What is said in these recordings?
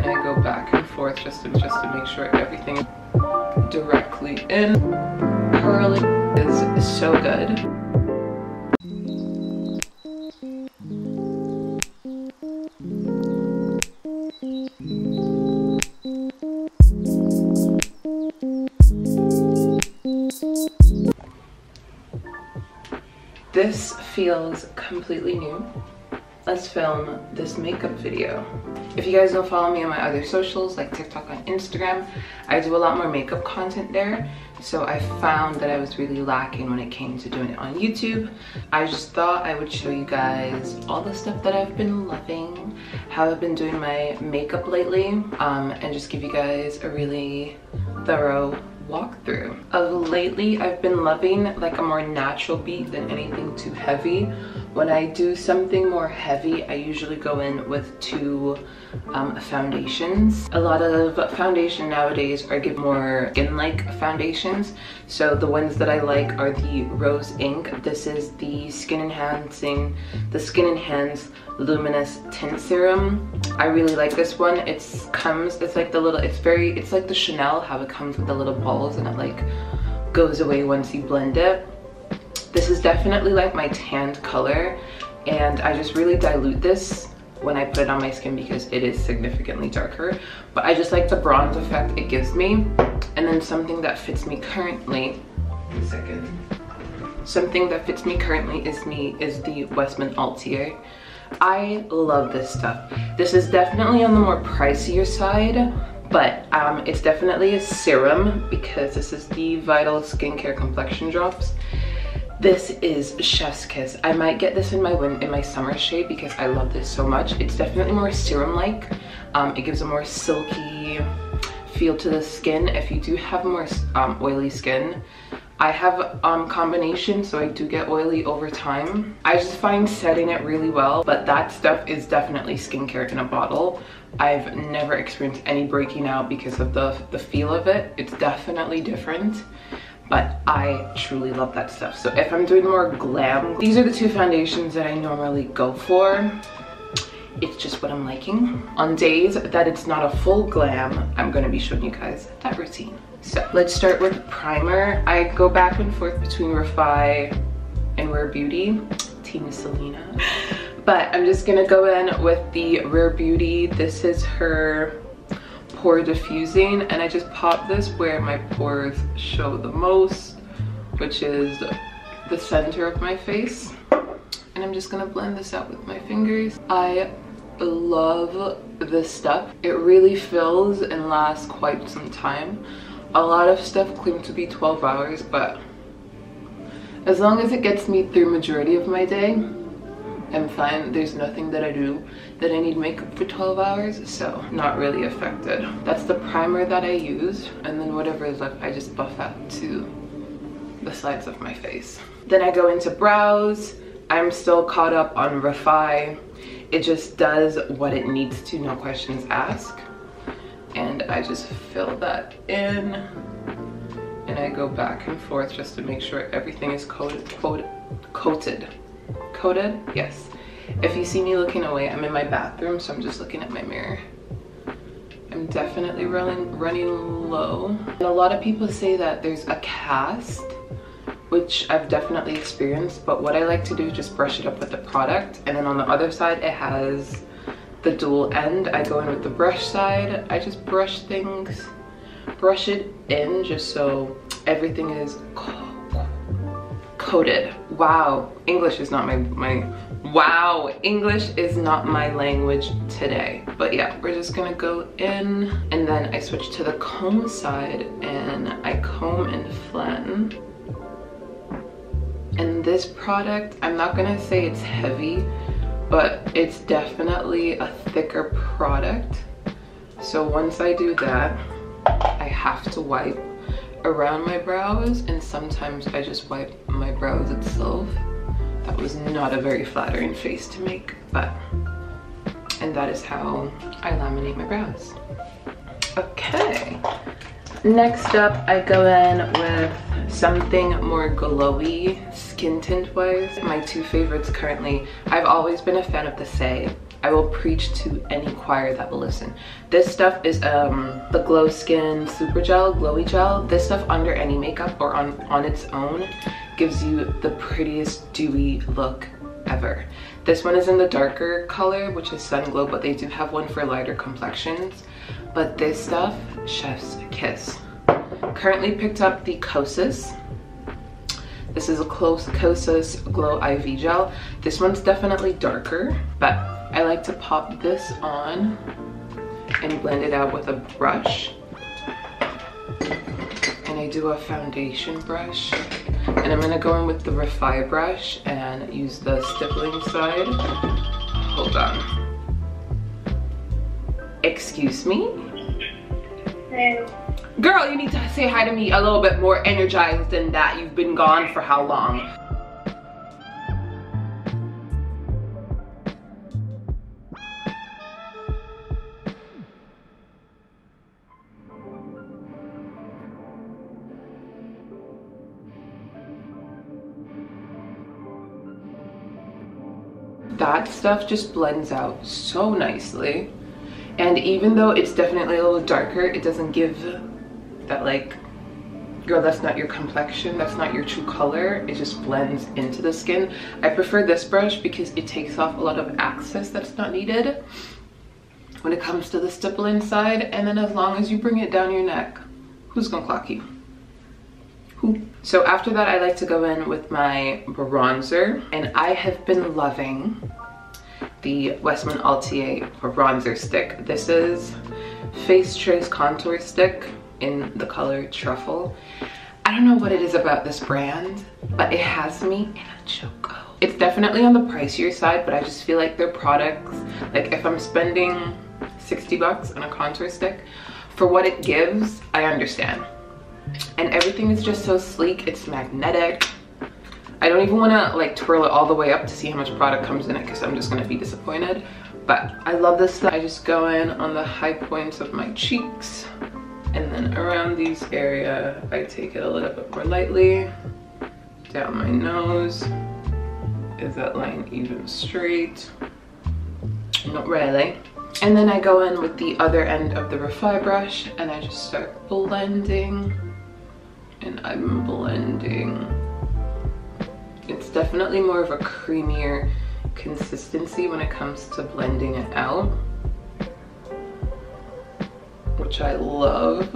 and I go back and forth just to make sure everything is directly in. Curling is so good. This feels completely new. Let's film this makeup video. If you guys don't follow me on my other socials like TikTok and Instagram, I do a lot more makeup content there. So I found that I was really lacking when it came to doing it on YouTube. I just thought I would show you guys all the stuff that I've been loving, how I've been doing my makeup lately, and just give you guys a really thorough walkthrough. Of lately, I've been loving like a more natural beat than anything too heavy. When I do something more heavy, I usually go in with two foundations. A lot of foundation nowadays are give more skin-like foundations. So the ones that I like are the Rose Ink. This is the Skin Enhance Luminous Tint Serum. I really like this one. It's like the Chanel, how it comes with the little balls and it like goes away once you blend it. This is definitely like my tanned color, and I just really dilute this when I put it on my skin because it is significantly darker, but I just like the bronze effect it gives me. And then something that fits me currently, something that fits me currently is the Westman Altier. I love this stuff. This is definitely on the more pricier side, but it's definitely a serum because this is the Vital Skincare Complexion Drops. This is chef's kiss. I might get this in my summer shade because I love this so much. It's definitely more serum-like. It gives a more silky feel to the skin. If you do have more oily skin, I have combination, so I do get oily over time. I just find setting it really well, but that stuff is definitely skincare in a bottle. I've never experienced any breaking out because of the feel of it. It's definitely different, but I truly love that stuff. So if I'm doing more glam, these are the two foundations that I normally go for. It's just what I'm liking. On days that it's not a full glam, I'm gonna be showing you guys that routine. So let's start with primer. I go back and forth between Refi and Rare Beauty, Team Selena. But I'm just gonna go in with the Rare Beauty. This is her pore diffusing, and I just pop this where my pores show the most, which is the center of my face. And I'm just gonna blend this out with my fingers. I love this stuff. It really fills and lasts quite some time. A lot of stuff claims to be 12 hours, but as long as it gets me through majority of my day, I'm fine. There's nothing that I do that I need makeup for 12 hours, so not really affected. That's the primer that I use, and then whatever is left, I just buff out to the sides of my face. Then I go into brows. I'm still caught up on Refi. It just does what it needs to, no questions asked. And I just fill that in, and I go back and forth just to make sure everything is coated. Yes. If you see me looking away, I'm in my bathroom, so I'm just looking at my mirror. I'm definitely running low. And a lot of people say that there's a cast, which I've definitely experienced, but what I like to do is just brush it up with the product, and then on the other side it has the dual end. I go in with the brush side. I just brush it in just so everything is coated. Wow, English is not English is not my language today. But yeah, we're just gonna go in, and then I switch to the comb side and I comb and flatten. And this product, I'm not gonna say it's heavy, but it's definitely a thicker product. So once I do that, I have to wipe around my brows, and sometimes I just wipe my brows itself. That was not a very flattering face to make, and that is how I laminate my brows. Okay, next up I go in with something more glowy skin tint wise. My two favorites currently, I've always been a fan of the Say. I will preach to any choir that will listen. This stuff is the Glow Skin Super Gel, Glowy Gel. This stuff under any makeup or on its own gives you the prettiest dewy look ever. This one is in the darker color, which is Sun Glow, but they do have one for lighter complexions. But this stuff, chef's kiss. Currently picked up the Kosas. This is a Kosas Glow IV Gel. This one's definitely darker, but I like to pop this on and blend it out with a brush. And I do a foundation brush. And I'm gonna go in with the Refi brush and use the stippling side. Hold on. Excuse me? Hey. Girl, you need to say hi to me a little bit more energized than that. You've been gone for how long? That stuff just blends out so nicely. And even though it's definitely a little darker, it doesn't give that like, girl, that's not your complexion, that's not your true color. It just blends into the skin. I prefer this brush because it takes off a lot of excess that's not needed when it comes to the stipple inside. And then as long as you bring it down your neck, who's gonna clock you? Who? So after that, I like to go in with my bronzer, and I have been loving the Westman Altier bronzer stick. This is Face Trace Contour Stick in the color Truffle. I don't know what it is about this brand, but it has me in a choco. It's definitely on the pricier side, but I just feel like their products, like if I'm spending 60 bucks on a contour stick, for what it gives, I understand. And everything is just so sleek, it's magnetic. I don't even want to like twirl it all the way up to see how much product comes in it because I'm just going to be disappointed. But I love this stuff. I just go in on the high points of my cheeks, and then around these area I take it a little bit more lightly. Down my nose. Is that line even straight? Not really. And then I go in with the other end of the Refi brush and I just start blending. And I'm blending. It's definitely more of a creamier consistency when it comes to blending it out, which I love.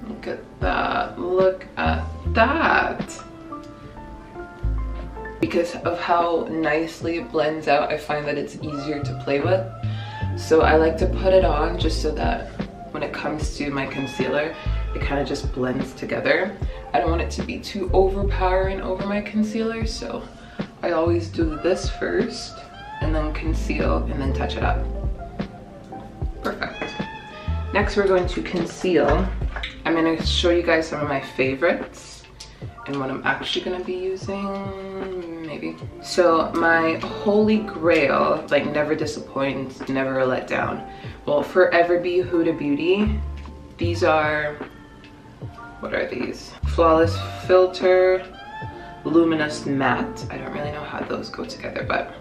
Look at that, look at that. Because of how nicely it blends out, I find that it's easier to play with. So I like to put it on just so that when it comes to my concealer, it kind of just blends together. I don't want it to be too overpowering over my concealer, so I always do this first and then conceal and then touch it up. Perfect. Next we're going to conceal. I'm going to show you guys some of my favorites and what I'm actually going to be using, maybe. So my holy grail, like never disappoints, never a letdown, will forever be Huda Beauty. These are, what are these? Flawless Filter, Luminous Matte. I don't really know how those go together, but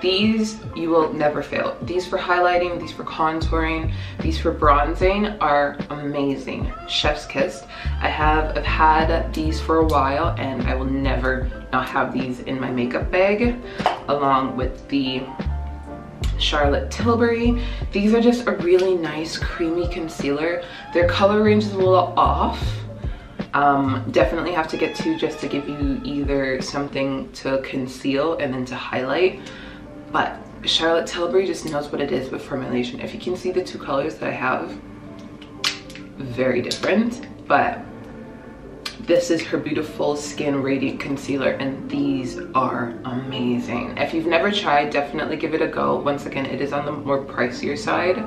these you will never fail. These for highlighting, these for contouring, these for bronzing are amazing. Chef's kiss. I've had these for a while and I will never not have these in my makeup bag, along with the Charlotte Tilbury. These are just a really nice creamy concealer. Their color range is a little off. Definitely have to get two just to give you either something to conceal and then to highlight. But Charlotte Tilbury just knows what it is with formulation. If you can see the two colors that I have, very different, but this is her Beautiful Skin Radiant Concealer, and these are amazing. If you've never tried, definitely give it a go. Once again, it is on the more pricier side,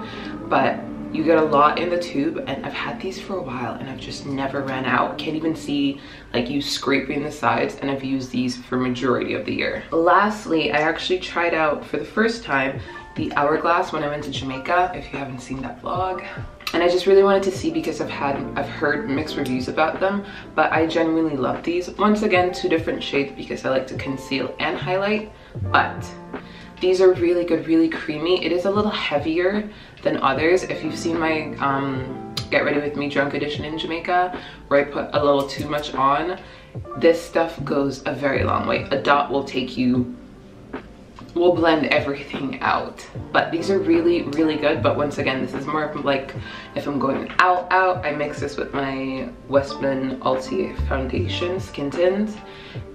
but you get a lot in the tube, and I've had these for a while and I've just never ran out. Can't even see like you scraping the sides, and I've used these for majority of the year. Lastly, I actually tried out for the first time the Hourglass when I went to Jamaica, if you haven't seen that vlog. And I just really wanted to see because I've heard mixed reviews about them, but I genuinely love these. Once again, 2 different shades because I like to conceal and highlight, but these are really good, really creamy. It is a little heavier than others. If you've seen my Get Ready With Me Drunk Edition in Jamaica, where I put a little too much on, this stuff goes a very long way. A dot will blend everything out. But these are really, really good. But once again, this is more of like, if I'm going out, I mix this with my Westman Ulti Foundation Skin Tint,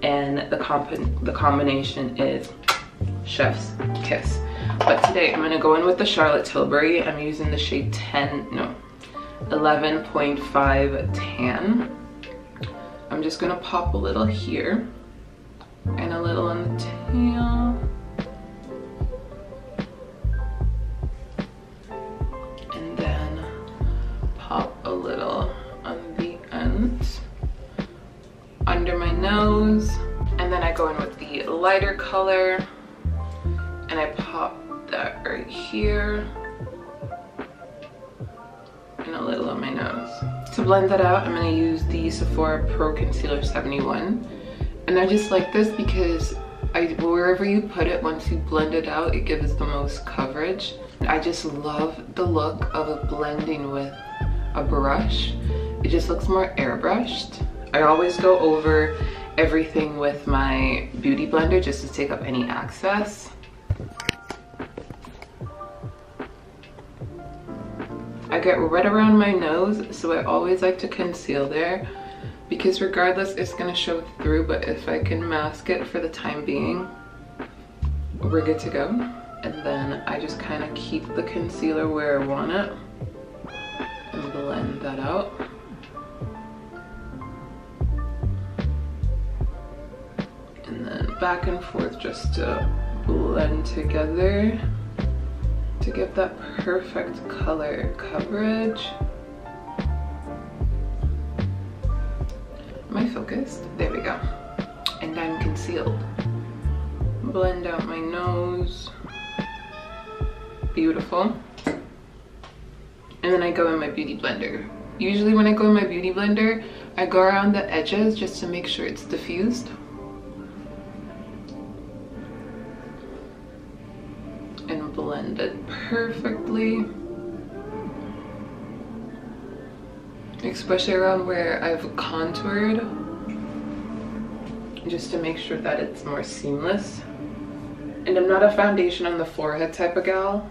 and the combination is chef's kiss. But today I'm gonna go in with the Charlotte Tilbury. I'm using the shade 11.5 tan. I'm just gonna pop a little here and a little on the tail. And then pop a little on the ends, under my nose. And then I go in with the lighter color and I pop that right here and a little on my nose. To blend that out, I'm going to use the Sephora Pro Concealer 71. And I just like this because wherever you put it, once you blend it out, it gives the most coverage. I just love the look of it blending with a brush. It just looks more airbrushed. I always go over everything with my beauty blender just to take up any excess. I get right around my nose, so I always like to conceal there because regardless it's gonna show through, but if I can mask it for the time being, we're good to go. And then I just kind of keep the concealer where I want it and blend that out. And then back and forth just to blend together to give that perfect color coverage. Am I focused? There we go. And I'm concealed. Blend out my nose. Beautiful. And then I go in my beauty blender. Usually when I go in my beauty blender, I go around the edges just to make sure it's diffused. And blend it perfectly. Especially around where I've contoured, just to make sure that it's more seamless. And I'm not a foundation on the forehead type of gal,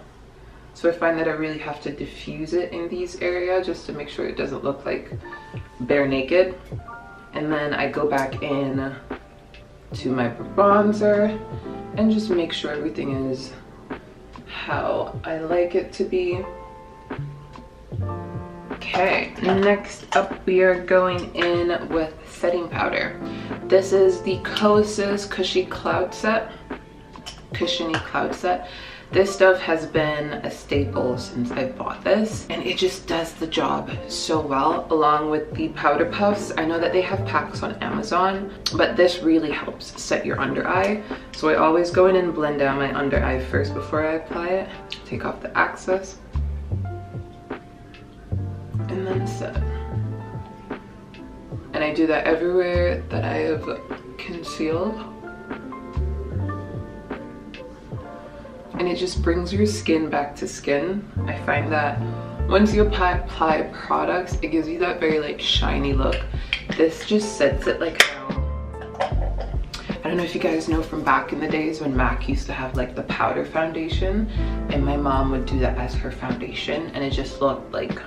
so I find that I really have to diffuse it in these areas just to make sure it doesn't look like bare naked. And then I go back in to my bronzer and just make sure everything is how I like it to be. Okay, next up we are going in with setting powder. This is the Kosas Cushiony Cloud Set. This stuff has been a staple since I bought this, and it just does the job so well along with the powder puffs. I know that they have packs on Amazon, but this really helps set your under eye. So I always go in and blend down my under eye first before I apply it. Take off the excess and then set. And I do that everywhere that I have concealed. And it just brings your skin back to skin. I find that once you apply products, it gives you that very like shiny look. This just sets it like how, I don't know if you guys know from back in the days when MAC used to have like the powder foundation, and my mom would do that as her foundation, and it just looked like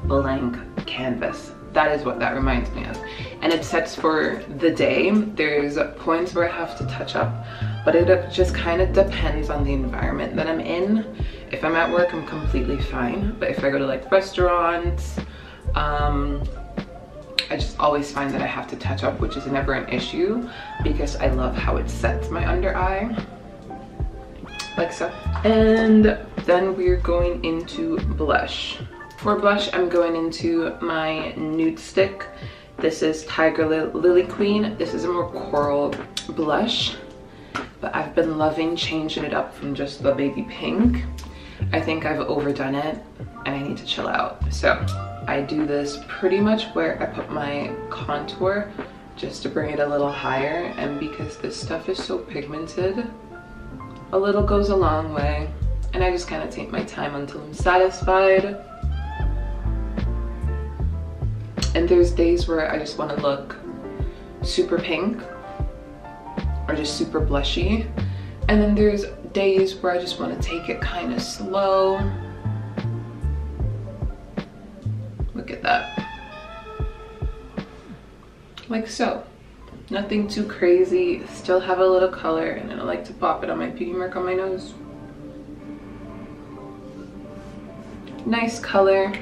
blank canvas. That is what that reminds me of. And it sets for the day. There's points where I have to touch up, but it just kind of depends on the environment that I'm in. If I'm at work, I'm completely fine. But if I go to like restaurants, I just always find that I have to touch up, which is never an issue because I love how it sets my under eye. Like so. And then we're going into blush. For blush, I'm going into my nude stick. This is Tiger Lily Queen. This is a more coral blush, but I've been loving changing it up from just the baby pink. I think I've overdone it, and I need to chill out. So I do this pretty much where I put my contour just to bring it a little higher, and because this stuff is so pigmented, a little goes a long way, and I just kind of take my time until I'm satisfied. And there's days where I just want to look super pink or just super blushy, and then there's days where I just want to take it kind of slow. Look at that. Like so. Nothing too crazy, still have a little color, and then I like to pop it on my beauty mark on my nose. Nice color,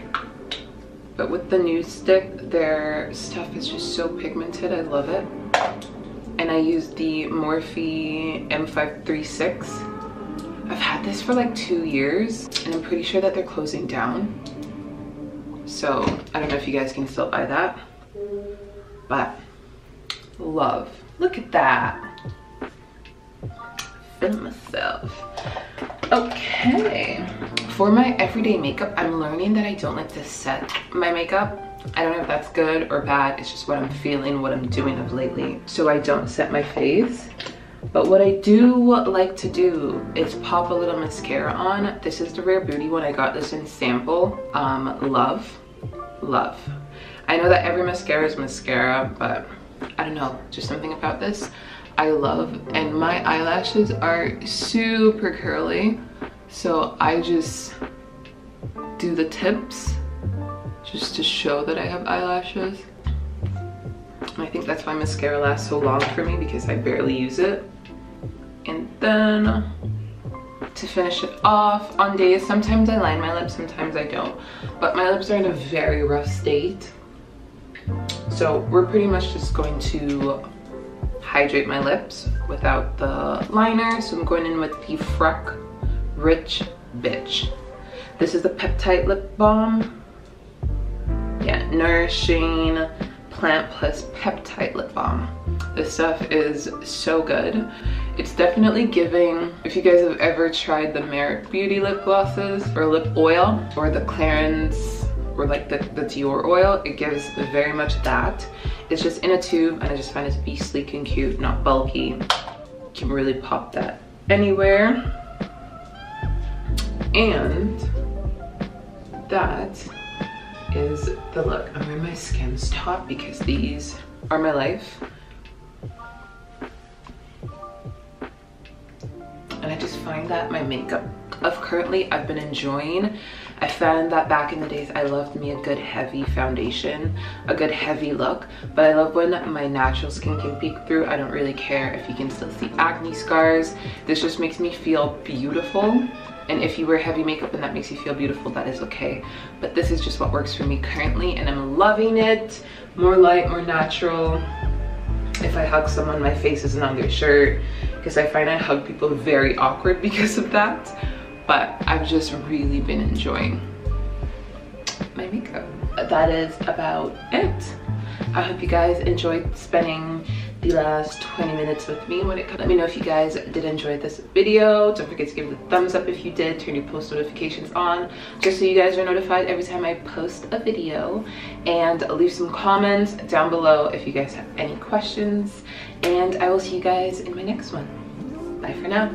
but with the nude stick, their stuff is just so pigmented. I love it. And I use the Morphe M536. I've had this for like 2 years, and I'm pretty sure that they're closing down. So I don't know if you guys can still buy that, but love. Look at that. Feeling myself. Okay. For my everyday makeup, I'm learning that I don't like to set my makeup. I don't know if that's good or bad. It's just what I'm feeling, what I'm doing of lately. So I don't set my face. But what I do like to do is pop a little mascara on. This is the Rare Beauty one. I got this in sample. Love. I know that every mascara is mascara, but I don't know, just something about this I love. And my eyelashes are super curly, so I just do the tips just to show that I have eyelashes. And I think that's why mascara lasts so long for me, because I barely use it. And then to finish it off, on days, sometimes I line my lips, sometimes I don't, but my lips are in a very rough state. So we're pretty much just going to hydrate my lips without the liner. So I'm going in with the Freck Rich Bitch. This is the Peptide Lip Balm. Yeah, nourishing plant plus peptide lip balm. This stuff is so good. It's definitely giving, if you guys have ever tried the Merit Beauty lip glosses or lip oil, or the Clarins, or like the Dior oil, it gives very much that. It's just in a tube, and I just find it to be sleek and cute, not bulky. You can really pop that anywhere. And that is the look. I'm wearing my Skims top because these are my life. And I just find that my makeup of currently I've been enjoying. I found that back in the days I loved me a good heavy foundation, a good heavy look, but I love when my natural skin can peek through. I don't really care if you can still see acne scars. This just makes me feel beautiful. And if you wear heavy makeup and that makes you feel beautiful, that is okay. But this is just what works for me currently, and I'm loving it. More light, more natural. If I hug someone, my face isn't on their shirt, because I find I hug people very awkward because of that. But I've just really been enjoying my makeup. That is about it. I hope you guys enjoyed spending the last 20 minutes with me when it comes. Let me know if you guys did enjoy this video. Don't forget to give it a thumbs up if you did. Turn your post notifications on just so you guys are notified every time I post a video. And leave some comments down below if you guys have any questions. And I will see you guys in my next one. Bye for now.